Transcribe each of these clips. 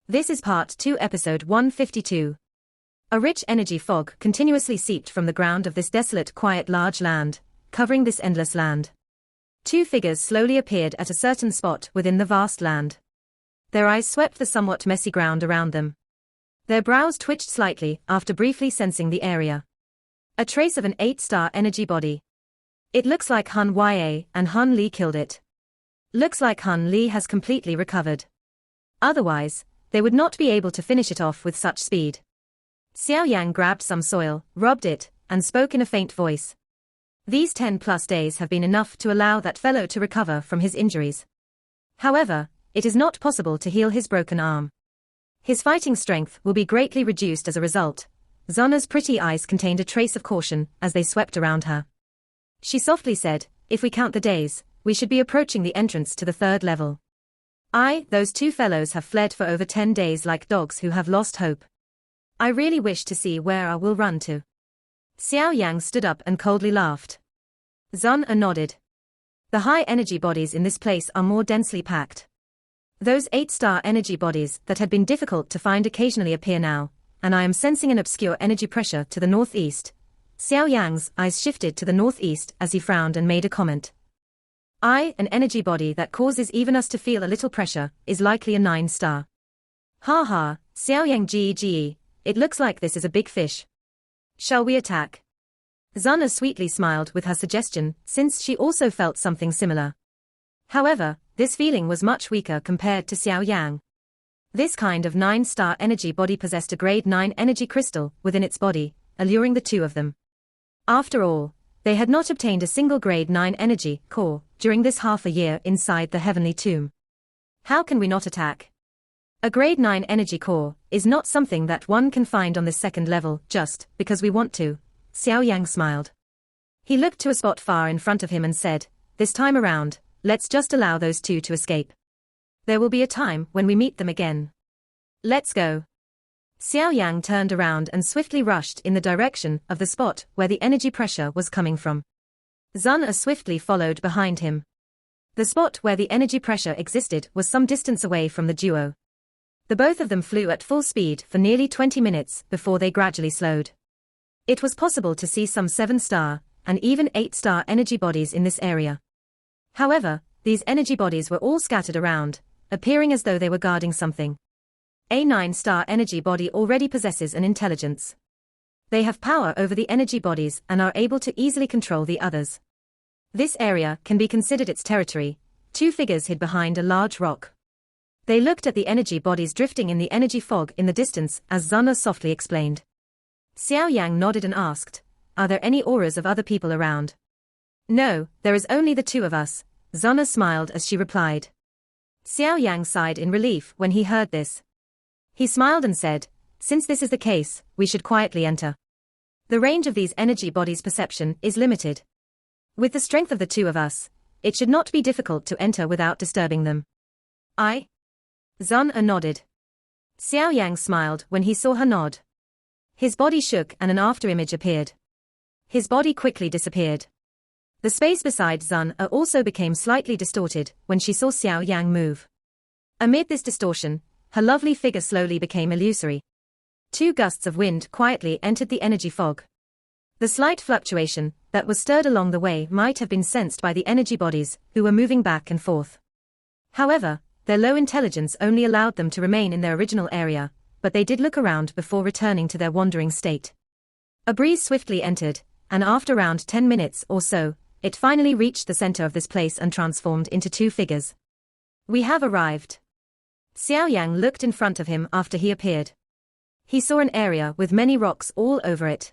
This is Part 2, Episode 152. A rich energy fog continuously seeped from the ground of this desolate, quiet, large land, covering this endless land. Two figures slowly appeared at a certain spot within the vast land. Their eyes swept the somewhat messy ground around them. Their brows twitched slightly after briefly sensing the area. A trace of an 8-star energy body. It looks like Han Ya and Han Li killed it. Looks like Han Li has completely recovered. Otherwise, they would not be able to finish it off with such speed. Xiao Yan grabbed some soil, rubbed it, and spoke in a faint voice. These 10+ days have been enough to allow that fellow to recover from his injuries. However, it is not possible to heal his broken arm. His fighting strength will be greatly reduced as a result. Zana's pretty eyes contained a trace of caution as they swept around her. She softly said, "If we count the days, we should be approaching the entrance to the 3rd level. Those two fellows have fled for over 10 days like dogs who have lost hope. I really wish to see where I will run to." Xiao Yang stood up and coldly laughed. Zana nodded. The high energy bodies in this place are more densely packed. Those 8-star energy bodies that had been difficult to find occasionally appear now, and I am sensing an obscure energy pressure to the northeast. Xiao Yang's eyes shifted to the northeast as he frowned and made a comment. An energy body that causes even us to feel a little pressure, is likely a 9-star. Ha ha, Xiao Yang Ge, it looks like this is a big fish. Shall we attack? Zana sweetly smiled with her suggestion, since she also felt something similar. However, this feeling was much weaker compared to Xiao Yang. This kind of 9-star energy body possessed a grade 9 energy crystal within its body, alluring the two of them. After all, they had not obtained a single grade 9 energy core during this half a year inside the heavenly tomb. How can we not attack? A grade 9 energy core is not something that one can find on this 2nd level just because we want to. Xiao Yang smiled. He looked to a spot far in front of him and said, "This time around, let's just allow those two to escape. There will be a time when we meet them again. Let's go." Xiao Yang turned around and swiftly rushed in the direction of the spot where the energy pressure was coming from. Zana swiftly followed behind him. The spot where the energy pressure existed was some distance away from the duo. The both of them flew at full speed for nearly 20 minutes before they gradually slowed. It was possible to see some 7-star and even 8-star energy bodies in this area. However, these energy bodies were all scattered around, appearing as though they were guarding something. A 9-star energy body already possesses an intelligence. They have power over the energy bodies and are able to easily control the others. This area can be considered its territory. Two figures hid behind a large rock. They looked at the energy bodies drifting in the energy fog in the distance as Zana softly explained. Xiao Yang nodded and asked, "Are there any auras of other people around?" "No, there is only the two of us," Zana smiled as she replied. Xiao Yang sighed in relief when he heard this. He smiled and said, "Since this is the case, we should quietly enter. The range of these energy bodies' perception is limited. With the strength of the two of us, it should not be difficult to enter without disturbing them." Zana nodded. Xiao Yang smiled when he saw her nod. His body shook and an afterimage appeared. His body quickly disappeared. The space beside Zana also became slightly distorted when she saw Xiao Yang move. Amid this distortion, her lovely figure slowly became illusory. 2 gusts of wind quietly entered the energy fog. The slight fluctuation that was stirred along the way might have been sensed by the energy bodies who were moving back and forth. However, their low intelligence only allowed them to remain in their original area, but they did look around before returning to their wandering state. A breeze swiftly entered, and after around 10 minutes or so, it finally reached the center of this place and transformed into 2 figures. "We have arrived." Xiao Yang looked in front of him after he appeared. He saw an area with many rocks all over it.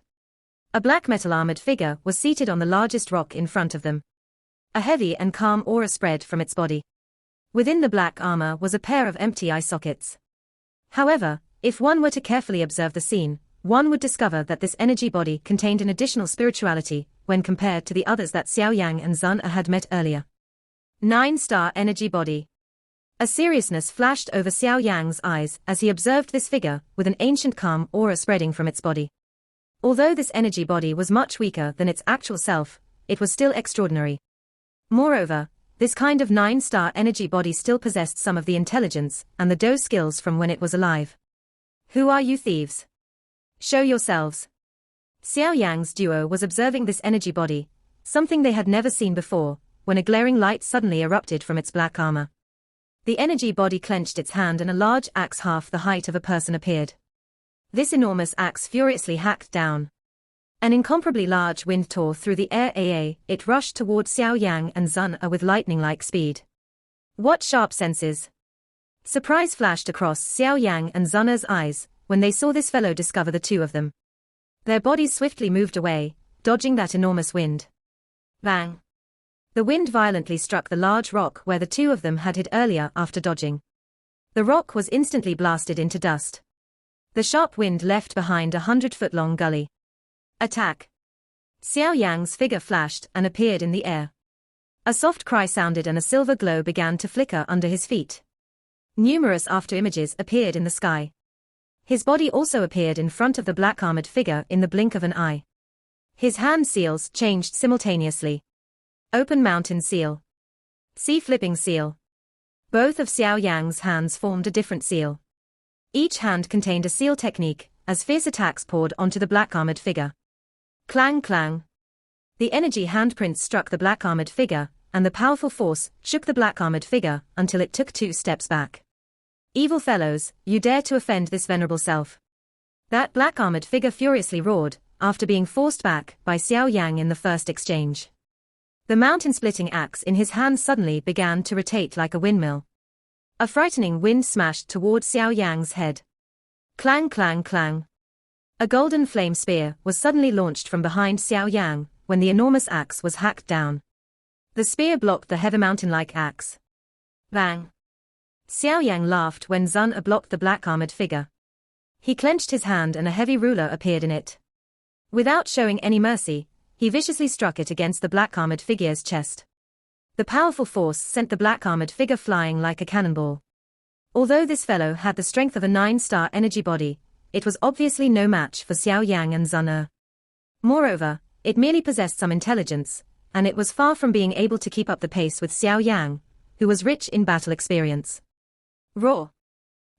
A black metal-armored figure was seated on the largest rock in front of them. A heavy and calm aura spread from its body. Within the black armor was a pair of empty eye sockets. However, if one were to carefully observe the scene, one would discover that this energy body contained an additional spirituality when compared to the others that Xiao Yang and Zana had met earlier. 9-star energy body. A seriousness flashed over Xiao Yang's eyes as he observed this figure with an ancient calm aura spreading from its body. Although this energy body was much weaker than its actual self, it was still extraordinary. Moreover, this kind of 9-star energy body still possessed some of the intelligence and the do skills from when it was alive. Who are you thieves? Show yourselves. Xiao Yang's duo was observing this energy body, something they had never seen before, when a glaring light suddenly erupted from its black armor. The energy body clenched its hand and a large axe half the height of a person appeared. This enormous axe furiously hacked down. An incomparably large wind tore through the air. It rushed toward Xiao Yang and Zun with lightning-like speed. What sharp senses! Surprise flashed across Xiao Yang and Zun's eyes when they saw this fellow discover the two of them. Their bodies swiftly moved away, dodging that enormous wind. Bang! The wind violently struck the large rock where the two of them had hid earlier after dodging. The rock was instantly blasted into dust. The sharp wind left behind a 100-foot-long gully. Attack! Xiao Yang's figure flashed and appeared in the air. A soft cry sounded and a silver glow began to flicker under his feet. Numerous after-images appeared in the sky. His body also appeared in front of the black-armored figure in the blink of an eye. His hand seals changed simultaneously. Open mountain seal. Sea flipping seal. Both of Xiao Yang's hands formed a different seal. Each hand contained a seal technique, as fierce attacks poured onto the black-armored figure. Clang clang. The energy handprints struck the black-armored figure, and the powerful force shook the black-armored figure until it took 2 steps back. Evil fellows, you dare to offend this venerable self. That black-armored figure furiously roared, after being forced back by Xiao Yang in the first exchange. The mountain-splitting axe in his hand suddenly began to rotate like a windmill. A frightening wind smashed toward Xiao Yang's head. Clang clang clang. A golden flame spear was suddenly launched from behind Xiao Yang when the enormous axe was hacked down. The spear blocked the heavy mountain-like axe. Bang! Xiao Yang laughed when Zun blocked the black-armored figure. He clenched his hand and a heavy ruler appeared in it. Without showing any mercy, he viciously struck it against the black-armored figure's chest. The powerful force sent the black-armored figure flying like a cannonball. Although this fellow had the strength of a 9-star energy body, it was obviously no match for Xiao Yang and Zun. Moreover, it merely possessed some intelligence, and it was far from being able to keep up the pace with Xiao Yang, who was rich in battle experience. Roar!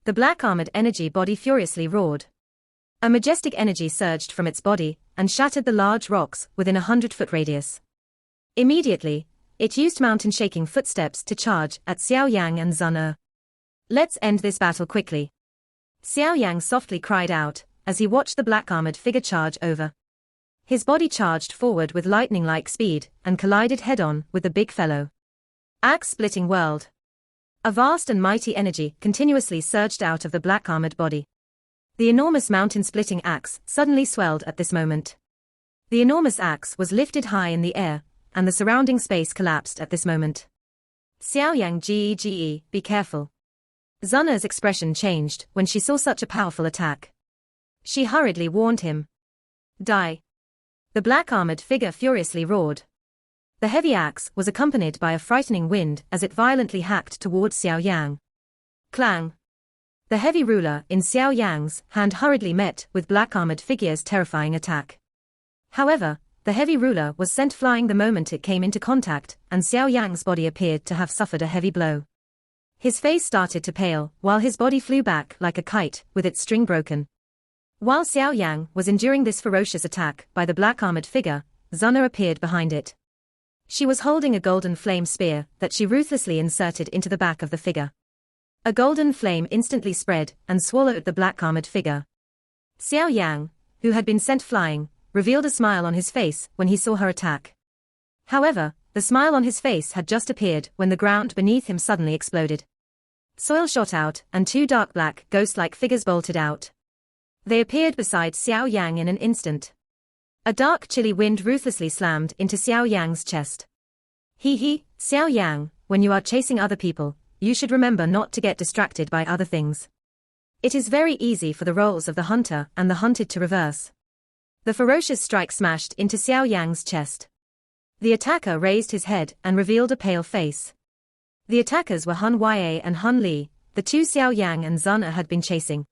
The black-armored energy body furiously roared. A majestic energy surged from its body and shattered the large rocks within a 100-foot radius. Immediately, it used mountain-shaking footsteps to charge at Xiao Yang and Zun. Let's end this battle quickly. Xiao Yang softly cried out as he watched the black-armored figure charge over. His body charged forward with lightning-like speed and collided head-on with the big fellow. Axe-splitting world. A vast and mighty energy continuously surged out of the black-armored body. The enormous mountain-splitting axe suddenly swelled at this moment. The enormous axe was lifted high in the air, and the surrounding space collapsed at this moment. Xiao Yang gege, be careful. Zun's expression changed when she saw such a powerful attack. She hurriedly warned him. Die. The black-armored figure furiously roared. The heavy axe was accompanied by a frightening wind as it violently hacked towards Xiao Yang. Clang. The heavy ruler in Xiao Yang's hand hurriedly met with black-armored figure's terrifying attack. However, the heavy ruler was sent flying the moment it came into contact, and Xiao Yang's body appeared to have suffered a heavy blow. His face started to pale, while his body flew back like a kite, with its string broken. While Xiao Yang was enduring this ferocious attack by the black-armored figure, Zun appeared behind it. She was holding a golden flame spear that she ruthlessly inserted into the back of the figure. A golden flame instantly spread and swallowed the black-armored figure. Xiao Yang, who had been sent flying, revealed a smile on his face when he saw her attack. However, the smile on his face had just appeared when the ground beneath him suddenly exploded. Soil shot out and 2 dark black ghost-like figures bolted out. They appeared beside Xiao Yang in an instant. A dark chilly wind ruthlessly slammed into Xiao Yang's chest. Xiao Yang, when you are chasing other people, you should remember not to get distracted by other things. It is very easy for the roles of the hunter and the hunted to reverse. The ferocious strike smashed into Xiao Yang's chest. The attacker raised his head and revealed a pale face. The attackers were Han Ye and Han Li, the 2 Xiao Yang and Zun had been chasing.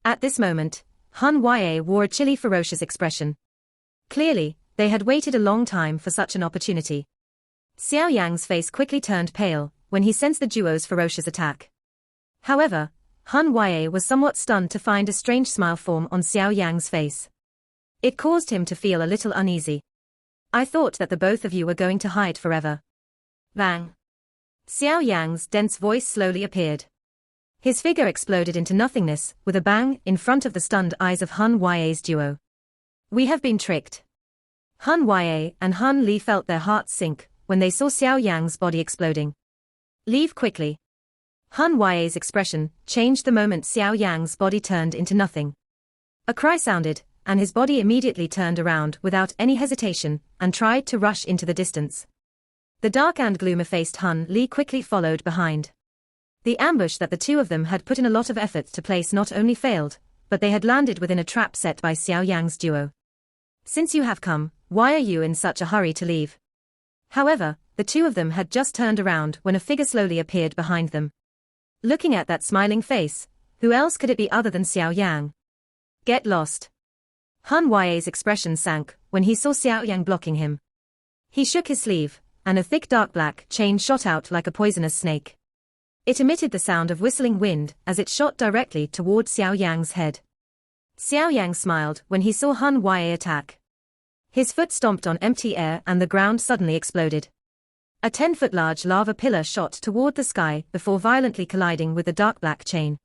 At this moment, Han Ye wore a chilly ferocious expression. Clearly, they had waited a long time for such an opportunity. Xiao Yang's face quickly turned pale when he sensed the duo's ferocious attack. However, Han Huaye was somewhat stunned to find a strange smile form on Xiao Yang's face. It caused him to feel a little uneasy. I thought that the both of you were going to hide forever. Bang! Xiao Yang's dense voice slowly appeared. His figure exploded into nothingness with a bang in front of the stunned eyes of Han Huaye's duo. We have been tricked. Han Huaye and Han Li felt their hearts sink when they saw Xiao Yang's body exploding. Leave quickly. Han Huaye's expression changed the moment Xiao Yang's body turned into nothing. A cry sounded, and his body immediately turned around without any hesitation and tried to rush into the distance. The dark and gloomy-faced Han Li quickly followed behind. The ambush that the two of them had put in a lot of effort to place not only failed, but they had landed within a trap set by Xiao Yang's duo. Since you have come, why are you in such a hurry to leave? However, the two of them had just turned around when a figure slowly appeared behind them. Looking at that smiling face, who else could it be other than Xiao Yang? Get lost. Han Huaye's expression sank when he saw Xiao Yang blocking him. He shook his sleeve, and a thick dark black chain shot out like a poisonous snake. It emitted the sound of whistling wind as it shot directly toward Xiao Yang's head. Xiao Yang smiled when he saw Han Huaye attack. His foot stomped on empty air and the ground suddenly exploded. A 10-foot large lava pillar shot toward the sky before violently colliding with the dark black chain.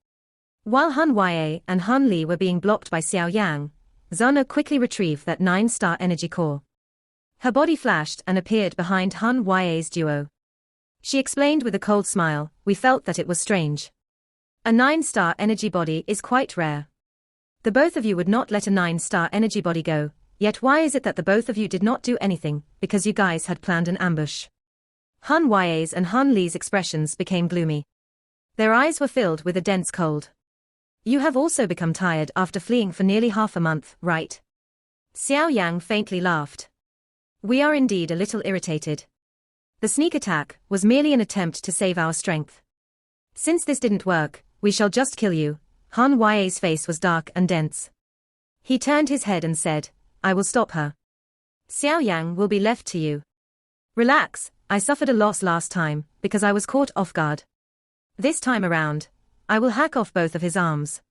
While Han Huaye and Han Li were being blocked by Xiao Yang, Zana quickly retrieved that 9-star energy core. Her body flashed and appeared behind Han Huaye's duo. She explained with a cold smile, we felt that it was strange. A 9-star energy body is quite rare. The both of you would not let a 9-star energy body go, yet why is it that the both of you did not do anything, because you guys had planned an ambush? Han Huaye's and Han Li's expressions became gloomy. Their eyes were filled with a dense cold. You have also become tired after fleeing for nearly half a month, right? Xiao Yang faintly laughed. We are indeed a little irritated. The sneak attack was merely an attempt to save our strength. Since this didn't work, we shall just kill you. Han Huaye's face was dark and dense. He turned his head and said, I will stop her. Xiao Yang will be left to you. Relax, I suffered a loss last time, because I was caught off guard. This time around, I will hack off both of his arms.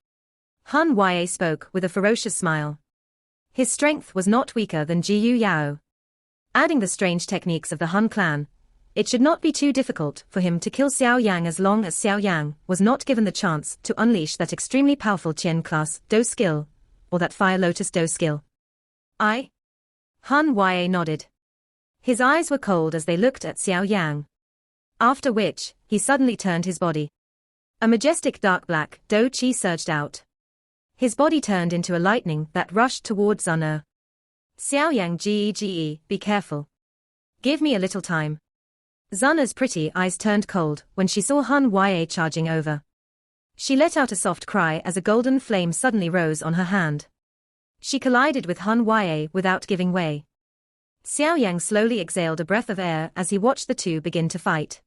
Han Huaye spoke with a ferocious smile. His strength was not weaker than Jiyu Yao. Adding the strange techniques of the Han clan, it should not be too difficult for him to kill Xiao Yang as long as Xiao Yang was not given the chance to unleash that extremely powerful Qian class Do skill, or that Fire Lotus Do skill. Han Huaye nodded. His eyes were cold as they looked at Xiao Yang. After which, he suddenly turned his body. A majestic dark black Do Qi surged out. His body turned into a lightning that rushed towards Zana. Xiao Yang Ge, be careful. Give me a little time. Zana's pretty eyes turned cold when she saw Han Huaye charging over. She let out a soft cry as a golden flame suddenly rose on her hand. She collided with Han Huaye without giving way. Xiao Yang slowly exhaled a breath of air as he watched the two begin to fight.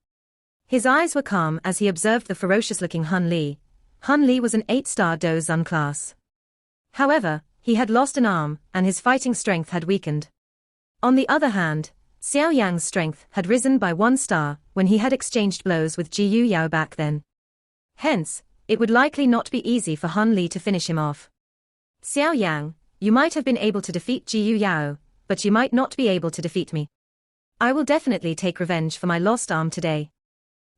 His eyes were calm as he observed the ferocious-looking Han Li. Han Li was an 8-star Do Zun class. However, he had lost an arm, and his fighting strength had weakened. On the other hand, Xiao Yang's strength had risen by 1 star when he had exchanged blows with Jiyu Yao back then. Hence, it would likely not be easy for Han Li to finish him off. Xiao Yang, you might have been able to defeat Jiyu Yao, but you might not be able to defeat me. I will definitely take revenge for my lost arm today.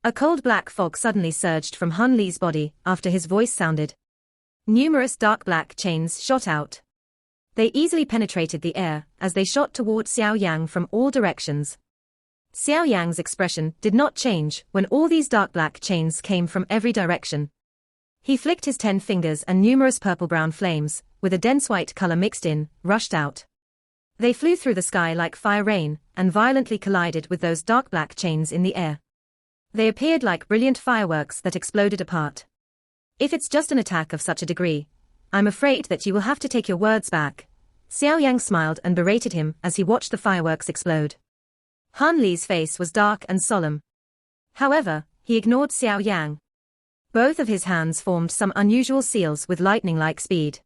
A cold black fog suddenly surged from Han Li's body after his voice sounded. Numerous dark black chains shot out. They easily penetrated the air as they shot toward Xiao Yang from all directions. Xiao Yang's expression did not change when all these dark black chains came from every direction. He flicked his 10 fingers and numerous purple-brown flames, with a dense white color mixed in, rushed out. They flew through the sky like fire rain and violently collided with those dark black chains in the air. They appeared like brilliant fireworks that exploded apart. If it's just an attack of such a degree, I'm afraid that you will have to take your words back. Xiao Yang smiled and berated him as he watched the fireworks explode. Han Li's face was dark and solemn. However, he ignored Xiao Yang. Both of his hands formed some unusual seals with lightning-like speed.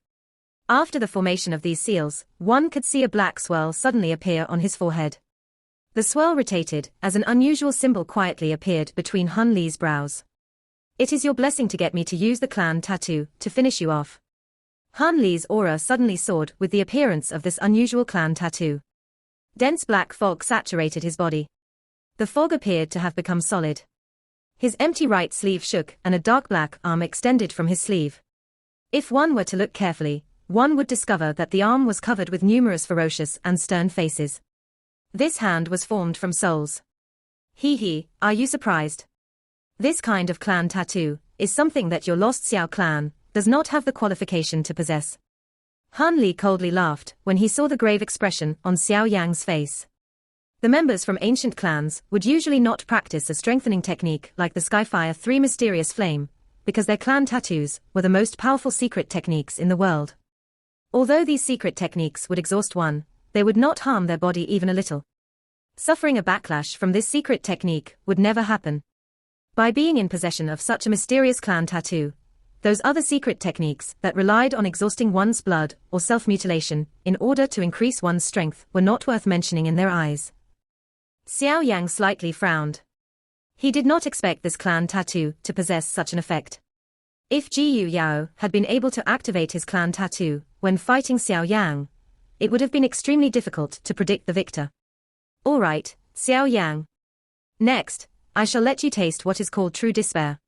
After the formation of these seals, one could see a black swirl suddenly appear on his forehead. The swirl rotated as an unusual symbol quietly appeared between Han Li's brows. It is your blessing to get me to use the clan tattoo to finish you off. Han Li's aura suddenly soared with the appearance of this unusual clan tattoo. Dense black fog saturated his body. The fog appeared to have become solid. His empty right sleeve shook and a dark black arm extended from his sleeve. If one were to look carefully, one would discover that the arm was covered with numerous ferocious and stern faces. This hand was formed from souls. Hee, are you surprised? This kind of clan tattoo is something that your lost Xiao clan does not have the qualification to possess. Han Li coldly laughed when he saw the grave expression on Xiao Yang's face. The members from ancient clans would usually not practice a strengthening technique like the Skyfire 3 mysterious flame, because their clan tattoos were the most powerful secret techniques in the world. Although these secret techniques would exhaust one, they would not harm their body even a little. Suffering a backlash from this secret technique would never happen. By being in possession of such a mysterious clan tattoo, those other secret techniques that relied on exhausting one's blood or self-mutilation in order to increase one's strength were not worth mentioning in their eyes. Xiao Yang slightly frowned. He did not expect this clan tattoo to possess such an effect. If Jiyu Yao had been able to activate his clan tattoo when fighting Xiao Yang, it would have been extremely difficult to predict the victor. All right, Xiao Yang. Next, I shall let you taste what is called true despair.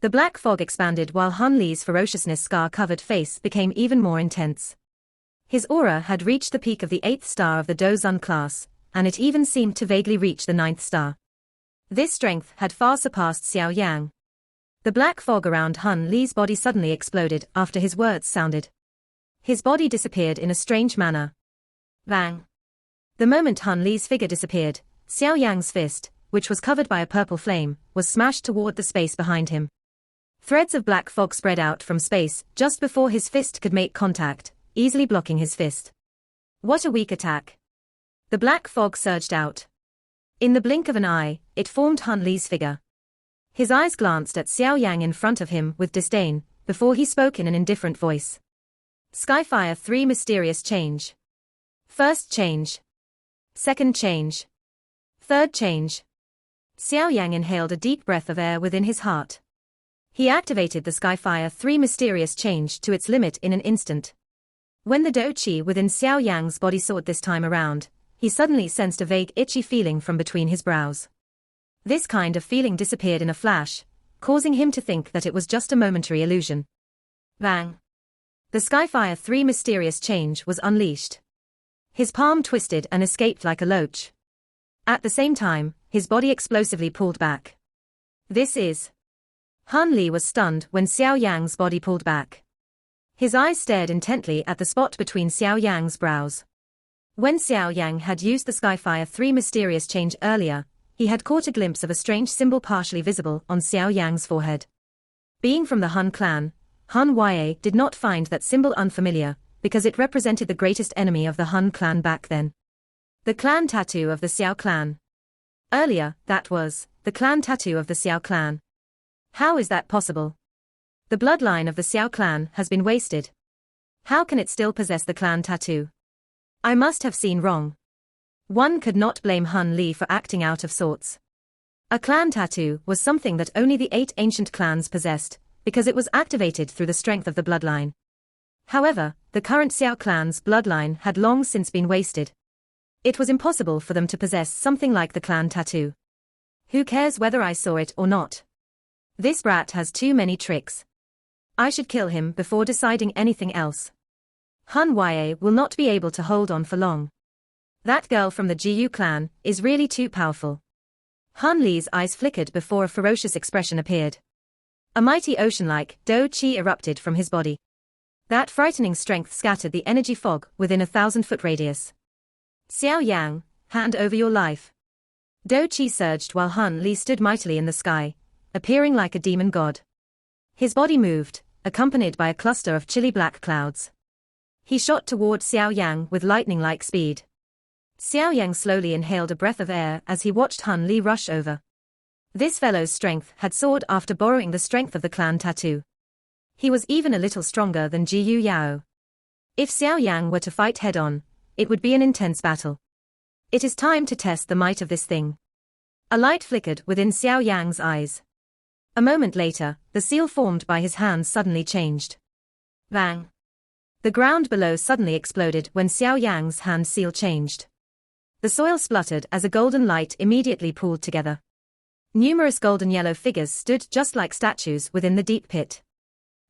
The black fog expanded while Han Li's ferociousness scar-covered face became even more intense. His aura had reached the peak of the 8th star of the Dozun class, and it even seemed to vaguely reach the 9th star. This strength had far surpassed Xiao Yang. The black fog around Han Li's body suddenly exploded after his words sounded. His body disappeared in a strange manner. Bang! The moment Han Li's figure disappeared, Xiao Yang's fist, which was covered by a purple flame, was smashed toward the space behind him. Threads of black fog spread out from space just before his fist could make contact, easily blocking his fist. What a weak attack! The black fog surged out. In the blink of an eye, it formed Han Li's figure. His eyes glanced at Xiao Yang in front of him with disdain, before he spoke in an indifferent voice. Skyfire 3 mysterious change. First change. Second change. Third change. Xiao Yang inhaled a deep breath of air within his heart. He activated the Skyfire 3 mysterious change to its limit in an instant. When the Dou Qi within Xiao Yang's body soared this time around, he suddenly sensed a vague itchy feeling from between his brows. This kind of feeling disappeared in a flash, causing him to think that it was just a momentary illusion. Bang! The Skyfire 3 mysterious change was unleashed. His palm twisted and escaped like a loach. At the same time, his body explosively pulled back. This is... Han Li was stunned when Xiao Yang's body pulled back. His eyes stared intently at the spot between Xiao Yang's brows. When Xiao Yang had used the Skyfire 3 mysterious change earlier, he had caught a glimpse of a strange symbol partially visible on Xiao Yang's forehead. Being from the Han clan, Han Ya did not find that symbol unfamiliar, because it represented the greatest enemy of the Han clan back then. The clan tattoo of the Xiao clan. Earlier, that was the clan tattoo of the Xiao clan. How is that possible? The bloodline of the Xiao clan has been wasted. How can it still possess the clan tattoo? I must have seen wrong. One could not blame Han Li for acting out of sorts. A clan tattoo was something that only the 8 ancient clans possessed, because it was activated through the strength of the bloodline. However, the current Xiao clan's bloodline had long since been wasted. It was impossible for them to possess something like the clan tattoo. Who cares whether I saw it or not? This brat has too many tricks. I should kill him before deciding anything else. Han Ya will not be able to hold on for long. That girl from the Jiyu clan is really too powerful. Han Li's eyes flickered before a ferocious expression appeared. A mighty ocean-like Dou Qi erupted from his body. That frightening strength scattered the energy fog within a 1,000-foot radius. Xiao Yang, hand over your life. Dou Qi surged while Han Li stood mightily in the sky, appearing like a demon god. His body moved, accompanied by a cluster of chilly black clouds. He shot toward Xiao Yang with lightning-like speed. Xiao Yang slowly inhaled a breath of air as he watched Han Li rush over. This fellow's strength had soared after borrowing the strength of the clan tattoo. He was even a little stronger than Jiyu Yao. If Xiao Yang were to fight head-on, it would be an intense battle. It is time to test the might of this thing. A light flickered within Xiao Yang's eyes. A moment later, the seal formed by his hands suddenly changed. Bang! The ground below suddenly exploded when Xiao Yang's hand seal changed. The soil spluttered as a golden light immediately pooled together. Numerous golden yellow figures stood just like statues within the deep pit.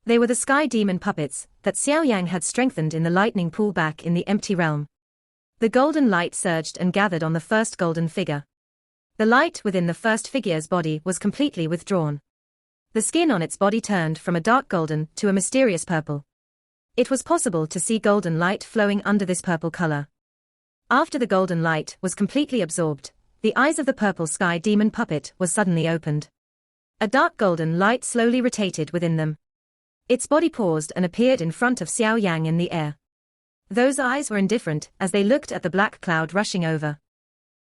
They were the sky demon puppets that Xiao Yan had strengthened in the lightning pool back in the empty realm. The golden light surged and gathered on the first golden figure. The light within the first figure's body was completely withdrawn. The skin on its body turned from a dark golden to a mysterious purple. It was possible to see golden light flowing under this purple color. After the golden light was completely absorbed, the eyes of the purple sky demon puppet was suddenly opened. A dark golden light slowly rotated within them. Its body paused and appeared in front of Xiao Yang in the air. Those eyes were indifferent as they looked at the black cloud rushing over.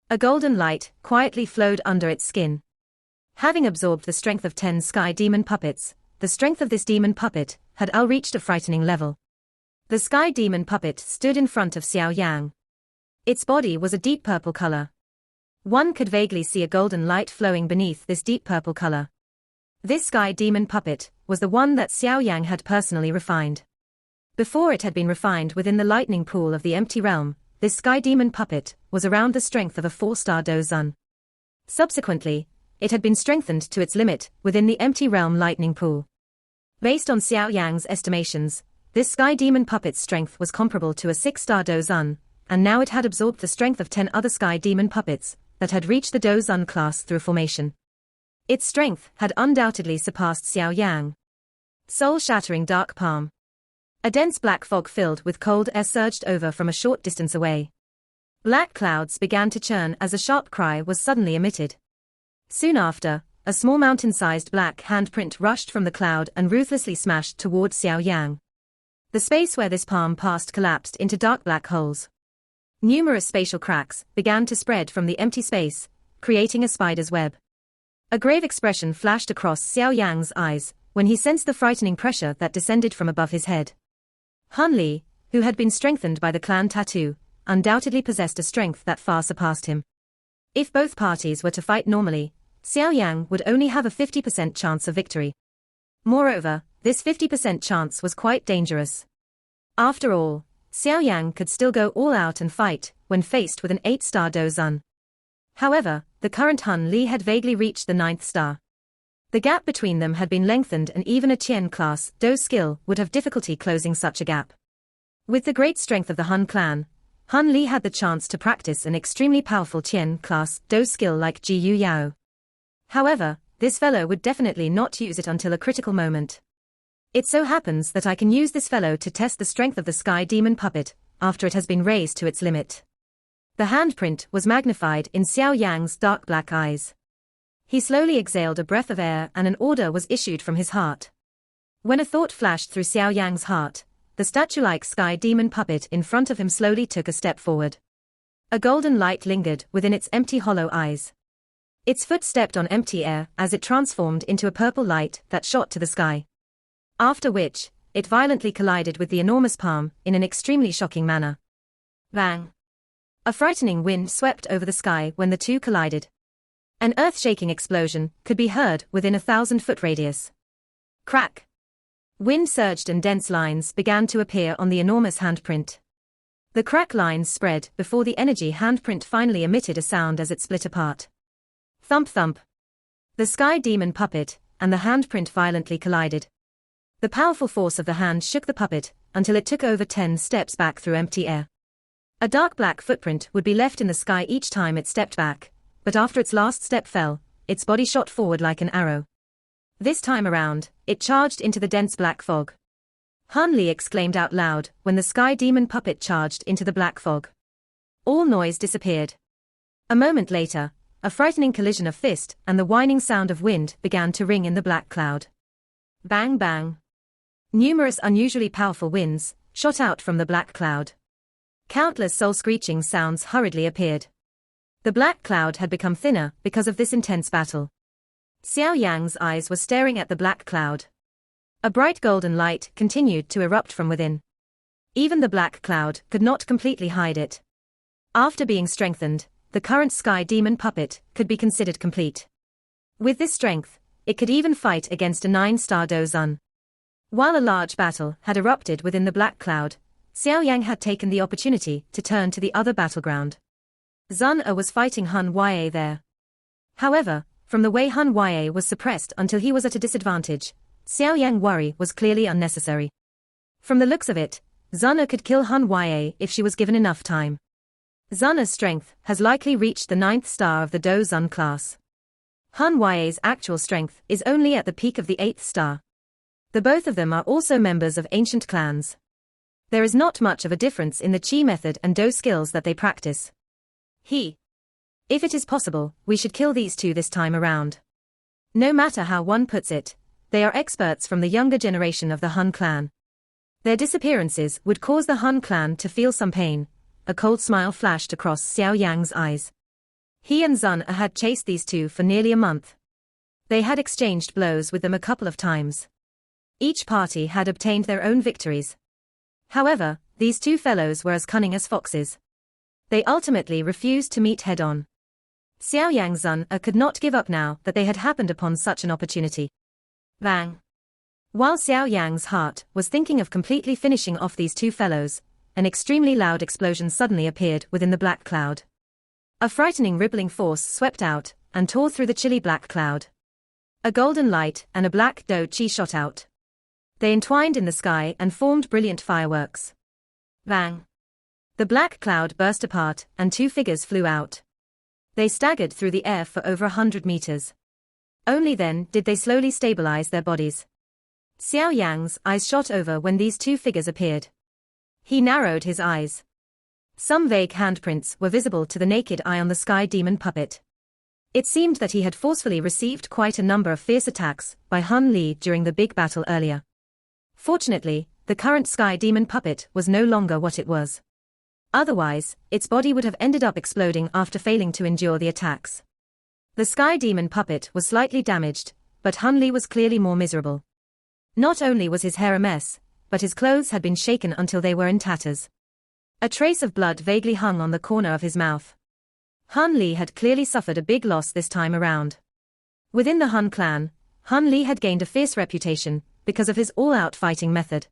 A golden light quietly flowed under its skin. Having absorbed the strength of 10 sky demon puppets, the strength of this demon puppet had all reached a frightening level. The sky demon puppet stood in front of Xiao Yang. Its body was a deep purple color. One could vaguely see a golden light flowing beneath this deep purple color. This sky demon puppet was the one that Xiao Yang had personally refined. Before it had been refined within the lightning pool of the empty realm, this sky demon puppet was around the strength of a 4-star Dozun. Subsequently, it had been strengthened to its limit within the empty realm lightning pool. Based on Xiao Yang's estimations, this sky demon puppet's strength was comparable to a 6-star Dozun, and now it had absorbed the strength of 10 other sky demon puppets that had reached the Dozun class through formation. Its strength had undoubtedly surpassed Xiao Yang. Soul-shattering dark palm. A dense black fog filled with cold air surged over from a short distance away. Black clouds began to churn as a sharp cry was suddenly emitted. Soon after, a small mountain-sized black handprint rushed from the cloud and ruthlessly smashed toward Xiao Yang. The space where this palm passed collapsed into dark black holes. Numerous spatial cracks began to spread from the empty space, creating a spider's web. A grave expression flashed across Xiao Yang's eyes when he sensed the frightening pressure that descended from above his head. Han Li, who had been strengthened by the clan tattoo, undoubtedly possessed a strength that far surpassed him. If both parties were to fight normally, Xiao Yang would only have a 50% chance of victory. Moreover, this 50% chance was quite dangerous. After all, Xiao Yang could still go all out and fight when faced with an 8-star Dozun. However, the current Han Li had vaguely reached the 9th star. The gap between them had been lengthened and even a Qian class Do skill would have difficulty closing such a gap. With the great strength of the Han clan, Han Li had the chance to practice an extremely powerful Qian class Do skill like Ji Yu Yao. However, this fellow would definitely not use it until a critical moment. It so happens that I can use this fellow to test the strength of the sky demon puppet after it has been raised to its limit. The handprint was magnified in Xiao Yang's dark black eyes. He slowly exhaled a breath of air and an order was issued from his heart. When a thought flashed through Xiao Yang's heart, the statue-like sky demon puppet in front of him slowly took a step forward. A golden light lingered within its empty hollow eyes. Its foot stepped on empty air as it transformed into a purple light that shot to the sky. After which, it violently collided with the enormous palm in an extremely shocking manner. Bang! A frightening wind swept over the sky when the two collided. An earth-shaking explosion could be heard within a 1,000-foot radius. Crack! Wind surged and dense lines began to appear on the enormous handprint. The crack lines spread before the energy handprint finally emitted a sound as it split apart. Thump thump! The sky demon puppet and the handprint violently collided. The powerful force of the hand shook the puppet until it took over 10 steps back through empty air. A dark black footprint would be left in the sky each time it stepped back, but after its last step fell, its body shot forward like an arrow. This time around, it charged into the dense black fog. Han Li exclaimed out loud when the sky demon puppet charged into the black fog. All noise disappeared. A moment later, a frightening collision of fist and the whining sound of wind began to ring in the black cloud. Bang bang! Numerous unusually powerful winds shot out from the black cloud. Countless soul-screeching sounds hurriedly appeared. The black cloud had become thinner because of this intense battle. Xiao Yang's eyes were staring at the black cloud. A bright golden light continued to erupt from within. Even the black cloud could not completely hide it. After being strengthened, the current Sky Demon puppet could be considered complete. With this strength, it could even fight against a 9-star Dozun. While a large battle had erupted within the black cloud, Xiao Yang had taken the opportunity to turn to the other battleground. Zun was fighting Han Ye there. However, from the way Han Ye was suppressed until he was at a disadvantage, Xiao Yang's worry was clearly unnecessary. From the looks of it, Zun could kill Han Ye if she was given enough time. Zun's strength has likely reached the 9th star of the Dozun class. Han Ye's actual strength is only at the peak of the 8th star. The both of them are also members of ancient clans. There is not much of a difference in the Qi method and Do skills that they practice. If it is possible, we should kill these two this time around. No matter how one puts it, they are experts from the younger generation of the Han clan. Their disappearances would cause the Han clan to feel some pain. A cold smile flashed across Xiao Yang's eyes. He and Zun had chased these two for nearly a month. They had exchanged blows with them a couple of times. Each party had obtained their own victories. However, these two fellows were as cunning as foxes. They ultimately refused to meet head-on. Xiao Yang Zun could not give up now that they had happened upon such an opportunity. Bang! While Xiao Yang's heart was thinking of completely finishing off these two fellows, an extremely loud explosion suddenly appeared within the black cloud. A frightening rippling force swept out and tore through the chilly black cloud. A golden light and a black Do Chi shot out. They entwined in the sky and formed brilliant fireworks. Bang! The black cloud burst apart and two figures flew out. They staggered through the air for over 100 meters. Only then did they slowly stabilize their bodies. Xiao Yang's eyes shot over when these two figures appeared. He narrowed his eyes. Some vague handprints were visible to the naked eye on the Sky Demon puppet. It seemed that he had forcefully received quite a number of fierce attacks by Han Li during the big battle earlier. Fortunately, the current Sky Demon puppet was no longer what it was. Otherwise, its body would have ended up exploding after failing to endure the attacks. The Sky Demon puppet was slightly damaged, but Han Li was clearly more miserable. Not only was his hair a mess, but his clothes had been shaken until they were in tatters. A trace of blood vaguely hung on the corner of his mouth. Han Li had clearly suffered a big loss this time around. Within the Han clan, Han Li had gained a fierce reputation because of his all-out fighting method.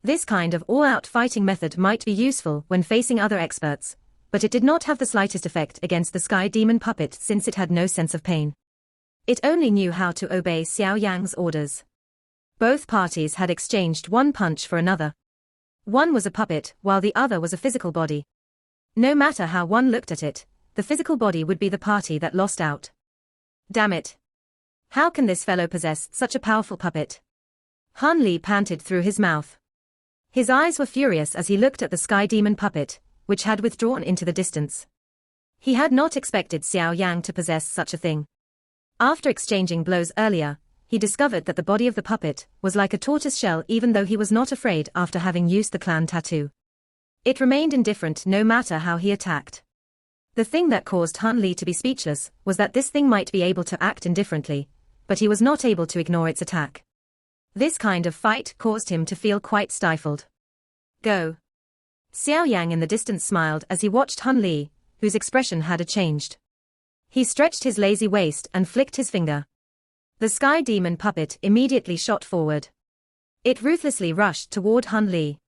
This kind of all-out fighting method might be useful when facing other experts, but it did not have the slightest effect against the Sky Demon puppet since it had no sense of pain. It only knew how to obey Xiao Yang's orders. Both parties had exchanged one punch for another. One was a puppet, while the other was a physical body. No matter how one looked at it, the physical body would be the party that lost out. Damn it! How can this fellow possess such a powerful puppet? Han Li panted through his mouth. His eyes were furious as he looked at the Sky Demon puppet, which had withdrawn into the distance. He had not expected Xiao Yang to possess such a thing. After exchanging blows earlier, he discovered that the body of the puppet was like a tortoise shell even though he was not afraid after having used the clan tattoo. It remained indifferent no matter how he attacked. The thing that caused Han Li to be speechless was that this thing might be able to act indifferently, but he was not able to ignore its attack. This kind of fight caused him to feel quite stifled. Go! Xiao Yang in the distance smiled as he watched Han Li, whose expression had changed. He stretched his lazy waist and flicked his finger. The Sky Demon puppet immediately shot forward. It ruthlessly rushed toward Han Li.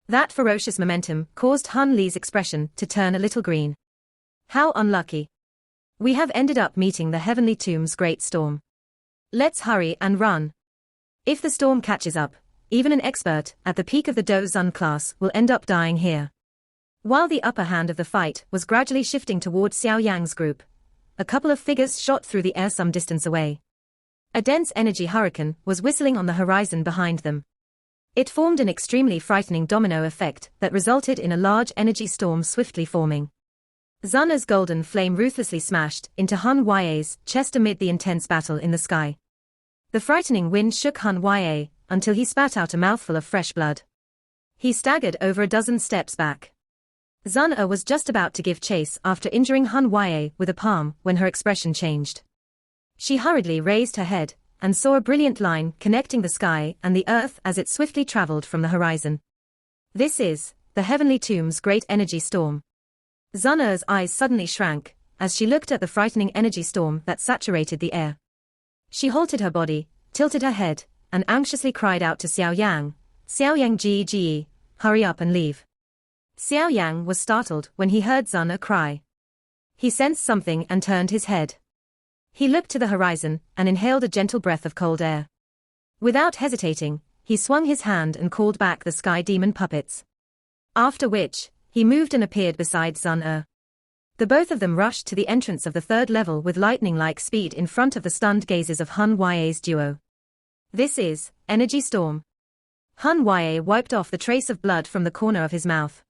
That ferocious momentum caused Han Li's expression to turn a little green. How unlucky. We have ended up meeting the Heavenly Tomb's great storm. Let's hurry and run. If the storm catches up, even an expert at the peak of the Dozun class will end up dying here. While the upper hand of the fight was gradually shifting toward Xiao Yang's group, a couple of figures shot through the air some distance away. A dense energy hurricane was whistling on the horizon behind them. It formed an extremely frightening domino effect that resulted in a large energy storm swiftly forming. Zun's golden flame ruthlessly smashed into Han Ye's chest amid the intense battle in the sky. The frightening wind shook Han Ye until he spat out a mouthful of fresh blood. He staggered over a dozen steps back. Zun was just about to give chase after injuring Han Ye with a palm when her expression changed. She hurriedly raised her head and saw a brilliant line connecting the sky and the earth as it swiftly traveled from the horizon. This is the Heavenly Tomb's great energy storm. Sun Er's eyes suddenly shrank as she looked at the frightening energy storm that saturated the air. She halted her body, tilted her head, and anxiously cried out to Xiao Yang, "Xiao Yang Ge, hurry up and leave." Xiao Yang was startled when he heard Sun Er cry. He sensed something and turned his head. He looked to the horizon and inhaled a gentle breath of cold air. Without hesitating, he swung his hand and called back the sky demon puppets. After which, he moved and appeared beside Sun Er. The both of them rushed to the entrance of the third level with lightning-like speed in front of the stunned gazes of Hun Ya's duo. "This is Energy Storm." Hun Ya wiped off the trace of blood from the corner of his mouth.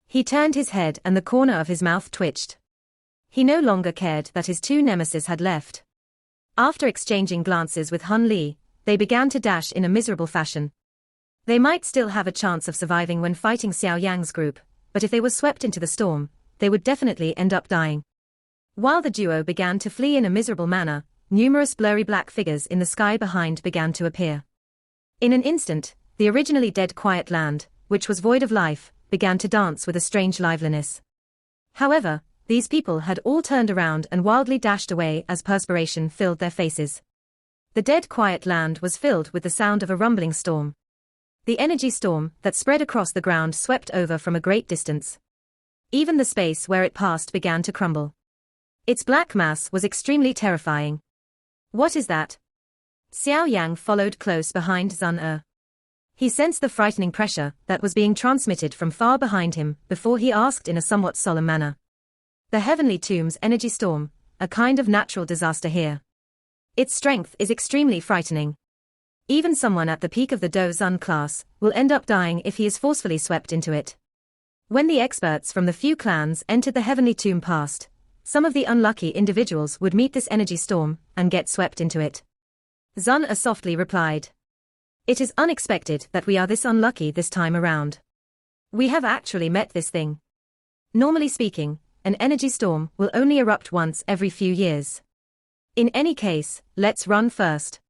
He turned his head and the corner of his mouth twitched. He no longer cared that his two nemesis had left. After exchanging glances with Hun Li, they began to dash in a miserable fashion. They might still have a chance of surviving when fighting Xiao Yang's group, but if they were swept into the storm, they would definitely end up dying. While the duo began to flee in a miserable manner, numerous blurry black figures in the sky behind began to appear. In an instant, the originally dead quiet land, which was void of life, began to dance with a strange liveliness. However, these people had all turned around and wildly dashed away as perspiration filled their faces. The dead quiet land was filled with the sound of a rumbling storm. The energy storm that spread across the ground swept over from a great distance. Even the space where it passed began to crumble. Its black mass was extremely terrifying. "What is that?" Xiao Yang followed close behind Sun Er. He sensed the frightening pressure that was being transmitted from far behind him before he asked in a somewhat solemn manner. "The Heavenly Tomb's energy storm, a kind of natural disaster here. Its strength is extremely frightening. Even someone at the peak of the Do Zun class will end up dying if he is forcefully swept into it. When the experts from the few clans entered the Heavenly Tomb past, some of the unlucky individuals would meet this energy storm and get swept into it." Sun Er softly replied. "It is unexpected that we are this unlucky this time around. We have actually met this thing. Normally speaking, an energy storm will only erupt once every few years. In any case, let's run first.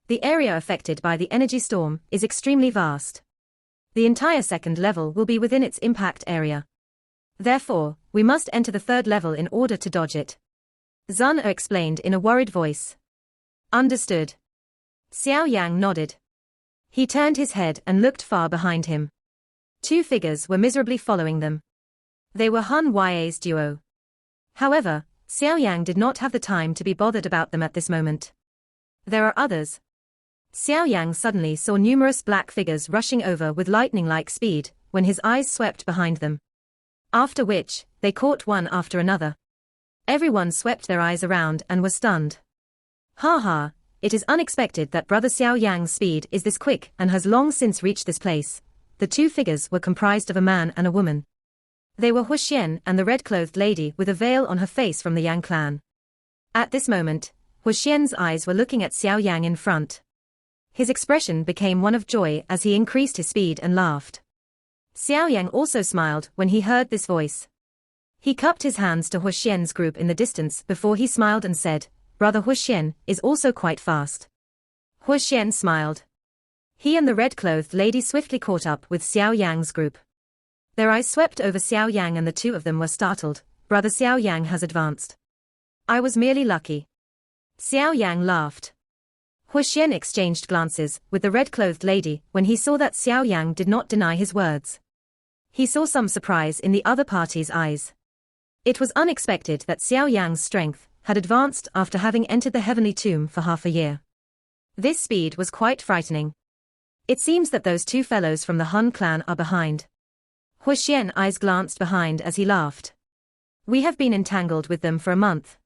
The area affected by the energy storm is extremely vast. The entire second level will be within its impact area. Therefore, we must enter the third level in order to dodge it." Sun Er explained in a worried voice. "Understood." Xiao Yang nodded. He turned his head and looked far behind him. Two figures were miserably following them. They were Hun Ya's duo. However, Xiao Yang did not have the time to be bothered about them at this moment. "There are others." Xiao Yang suddenly saw numerous black figures rushing over with lightning-like speed when his eyes swept behind them. After which, they caught one after another. Everyone swept their eyes around and was stunned. "Ha ha, it is unexpected that Brother Xiao Yang's speed is this quick and has long since reached this place." The two figures were comprised of a man and a woman. They were Huxian and the red-clothed lady with a veil on her face from the Yang clan. At this moment, Huxian's eyes were looking at Xiao Yang in front. His expression became one of joy as he increased his speed and laughed. Xiao Yang also smiled when he heard this voice. He cupped his hands to Huxian's group in the distance before he smiled and said, "Brother Huxian is also quite fast." Huxian smiled. He and the red-clothed lady swiftly caught up with Xiao Yang's group. Their eyes swept over Xiao Yang and the two of them were startled. "Brother Xiao Yang has advanced. I was merely lucky." Xiao Yang laughed. Huxian exchanged glances with the red-clothed lady when he saw that Xiao Yang did not deny his words. He saw some surprise in the other party's eyes. It was unexpected that Xiao Yang's strength had advanced after having entered the Heavenly Tomb for half a year. This speed was quite frightening. It seems that those two fellows from the Hun clan are behind. Huxian's eyes glanced behind as he laughed. "We have been entangled with them for a month.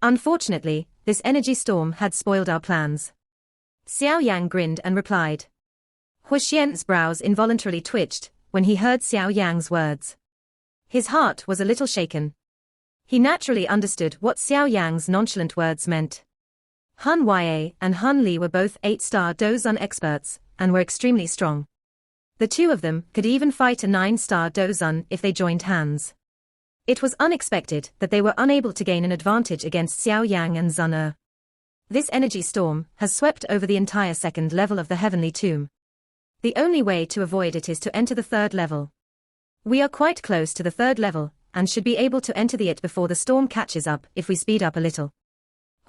Unfortunately, this energy storm had spoiled our plans." Xiao Yang grinned and replied. Huxian's brows involuntarily twitched when he heard Xiao Yang's words. His heart was a little shaken. He naturally understood what Xiao Yang's nonchalant words meant. Hun Ya and Hun Li were both 8-star Do Zun experts and were extremely strong. The two of them could even fight a 9-star Do Zun if they joined hands. It was unexpected that they were unable to gain an advantage against Xiao Yang and Sun Er. This energy storm has swept over the entire second level of the Heavenly Tomb. The only way to avoid it is to enter the third level. We are quite close to the third level, and should be able to enter it before the storm catches up if we speed up a little.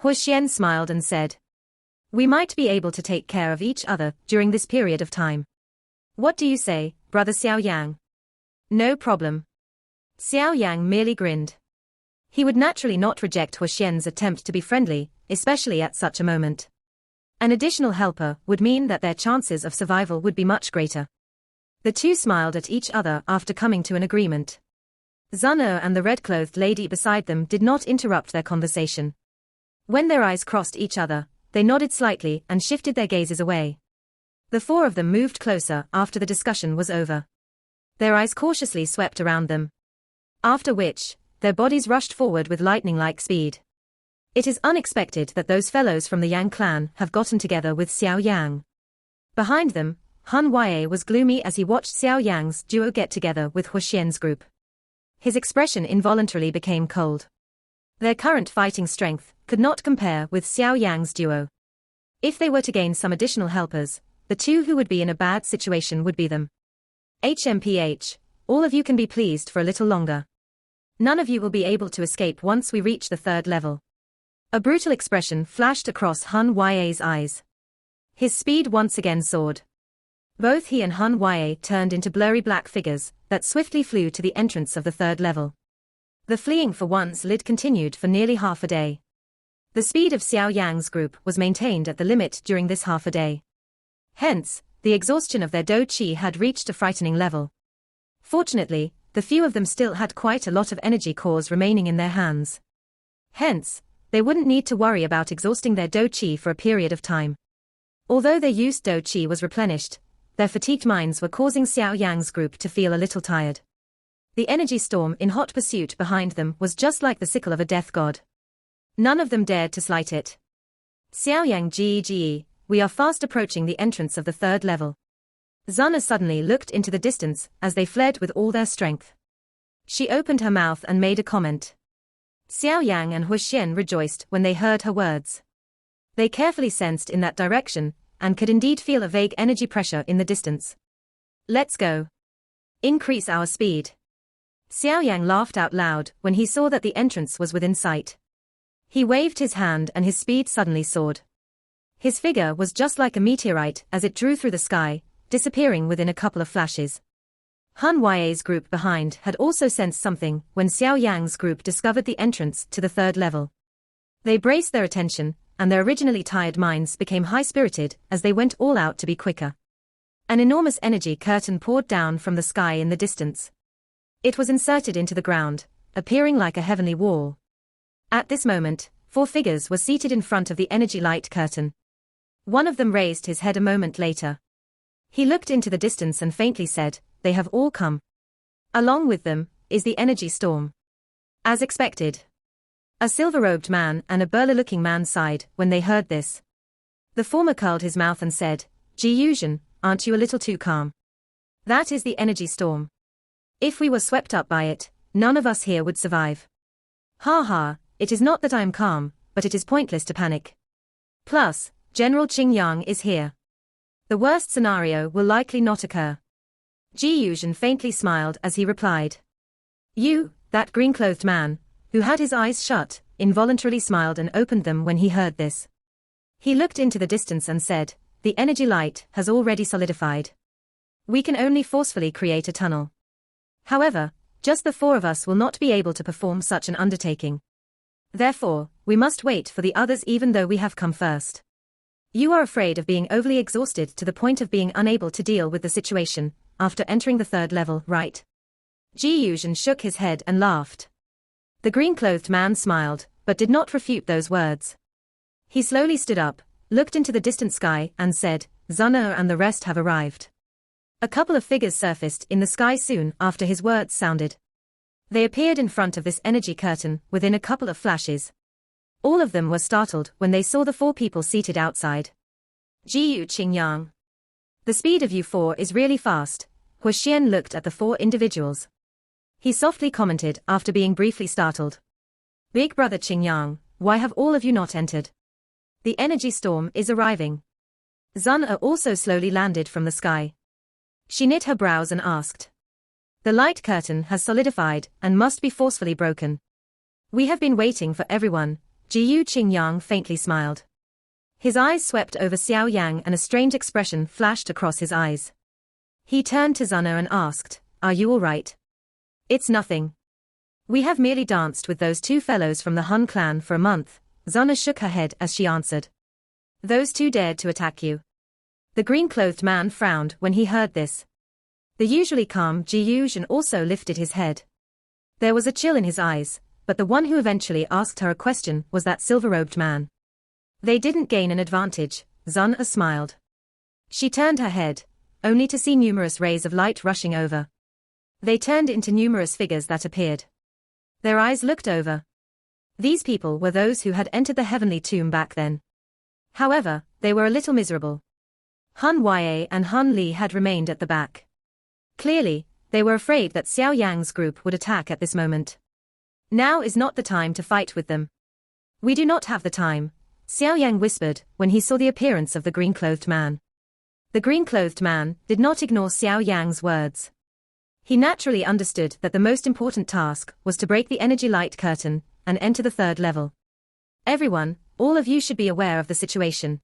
Xiao smiled and said, "We might be able to take care of each other during this period of time. What do you say, brother Xiao Yang?" "No problem." Xiao Yang merely grinned. He would naturally not reject Xian's attempt to be friendly, especially at such a moment. An additional helper would mean that their chances of survival would be much greater. The two smiled at each other after coming to an agreement. Zun'er and the red-clothed lady beside them did not interrupt their conversation. When their eyes crossed each other, they nodded slightly and shifted their gazes away. The four of them moved closer after the discussion was over. Their eyes cautiously swept around them. After which, their bodies rushed forward with lightning-like speed. It is unexpected that those fellows from the Yang clan have gotten together with Xiao Yang. Behind them, Han Yue was gloomy as he watched Xiao Yang's duo get together with Xian's group. His expression involuntarily became cold. Their current fighting strength could not compare with Xiao Yang's duo. If they were to gain some additional helpers, the two who would be in a bad situation would be them. HMPH, all of you can be pleased for a little longer. None of you will be able to escape once we reach the 3rd level. A brutal expression flashed across Han Yue's eyes. His speed once again soared. Both he and Han Yue turned into blurry black figures that swiftly flew to the entrance of the 3rd level. The fleeing for once lid continued for nearly half a day. The speed of Xiao Yang's group was maintained at the limit during this half a day. Hence, the exhaustion of their Do Qi had reached a frightening level. Fortunately, the few of them still had quite a lot of energy cores remaining in their hands. Hence, they wouldn't need to worry about exhausting their Do Qi for a period of time. Although their used Do Qi was replenished, their fatigued minds were causing Xiao Yang's group to feel a little tired. The energy storm in hot pursuit behind them was just like the sickle of a death god. None of them dared to slight it. Xiao Yang Ge, we are fast approaching the entrance of the 3rd level. Zun'er suddenly looked into the distance as they fled with all their strength. She opened her mouth and made a comment. Xiao Yang and Xian rejoiced when they heard her words. They carefully sensed in that direction, and could indeed feel a vague energy pressure in the distance. "Let's go. Increase our speed." Xiao Yang laughed out loud when he saw that the entrance was within sight. He waved his hand and his speed suddenly soared. His figure was just like a meteorite as it drew through the sky, disappearing within a couple of flashes. Han Yue's group behind had also sensed something when Xiao Yang's group discovered the entrance to the 3rd level. They braced their attention, and their originally tired minds became high-spirited as they went all out to be quicker. An enormous energy curtain poured down from the sky in the distance. It was inserted into the ground, appearing like a heavenly wall. At this moment, 4 figures were seated in front of the energy light curtain. One of them raised his head a moment later. He looked into the distance and faintly said, "They have all come. Along with them is the energy storm." As expected. A silver-robed man and a burly-looking man sighed when they heard this. The former curled his mouth and said, "Ji Yuzhen, aren't you a little too calm? That is the energy storm. If we were swept up by it, none of us here would survive." "Ha ha, it is not that I am calm, but it is pointless to panic. Plus, General Qingyang is here. The worst scenario will likely not occur." Ji Yuzhen faintly smiled as he replied. "You, that green-clothed man, who had his eyes shut, involuntarily smiled and opened them when he heard this. He looked into the distance and said, "The energy light has already solidified. We can only forcefully create a tunnel. However, just the 4 of us will not be able to perform such an undertaking. Therefore, we must wait for the others even though we have come first. You are afraid of being overly exhausted to the point of being unable to deal with the situation after entering the 3rd level, right?" Ji Yuzhen shook his head and laughed. The green-clothed man smiled, but did not refute those words. He slowly stood up, looked into the distant sky and said, "Zun'er and the rest have arrived." A couple of figures surfaced in the sky soon after his words sounded. They appeared in front of this energy curtain within a couple of flashes. All of them were startled when they saw the 4 people seated outside. "Ji Yu Qingyang. The speed of you 4 is really fast." Xian looked at the 4 individuals. He softly commented after being briefly startled. "Big brother Qingyang, why have all of you not entered? The energy storm is arriving." Zun'er also slowly landed from the sky. She knit her brows and asked. The light curtain has solidified and must be forcefully broken. We have been waiting for everyone, Jiyu Qingyang faintly smiled. His eyes swept over Xiao Yan and a strange expression flashed across his eyes. He turned to Zuna and asked, "Are you all right?" "It's nothing. We have merely danced with those two fellows from the Hun clan for a month." Zuna shook her head as she answered. "Those two dared to attack you?" The green-clothed man frowned when he heard this. The usually calm Jiyu also lifted his head. There was a chill in his eyes, but the one who eventually asked her a question was that silver-robed man. They didn't gain an advantage, Zuna smiled. She turned her head, only to see numerous rays of light rushing over. They turned into numerous figures that appeared. Their eyes looked over. These people were those who had entered the heavenly tomb back then. However, they were a little miserable. Hun Ya and Hun Li had remained at the back. Clearly, they were afraid that Xiao Yang's group would attack at this moment. "Now is not the time to fight with them. We do not have the time," Xiao Yang whispered when he saw the appearance of the green-clothed man. The green-clothed man did not ignore Xiao Yang's words. He naturally understood that the most important task was to break the energy light curtain and enter the third level. "Everyone, all of you should be aware of the situation.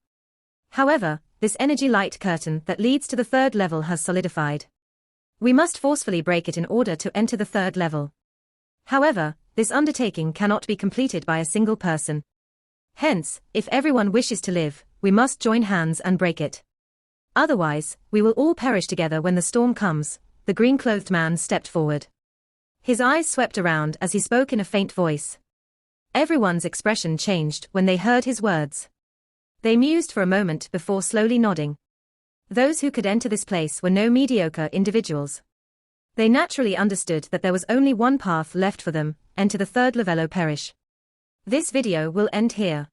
However, this energy light curtain that leads to the third level has solidified. We must forcefully break it in order to enter the third level. However, this undertaking cannot be completed by a single person. Hence, if everyone wishes to live, we must join hands and break it. Otherwise, we will all perish together when the storm comes." The green-clothed man stepped forward. His eyes swept around as he spoke in a faint voice. Everyone's expression changed when they heard his words. They mused for a moment before slowly nodding. Those who could enter this place were no mediocre individuals. They naturally understood that there was only one path left for them: enter the third level or perish. This video will end here.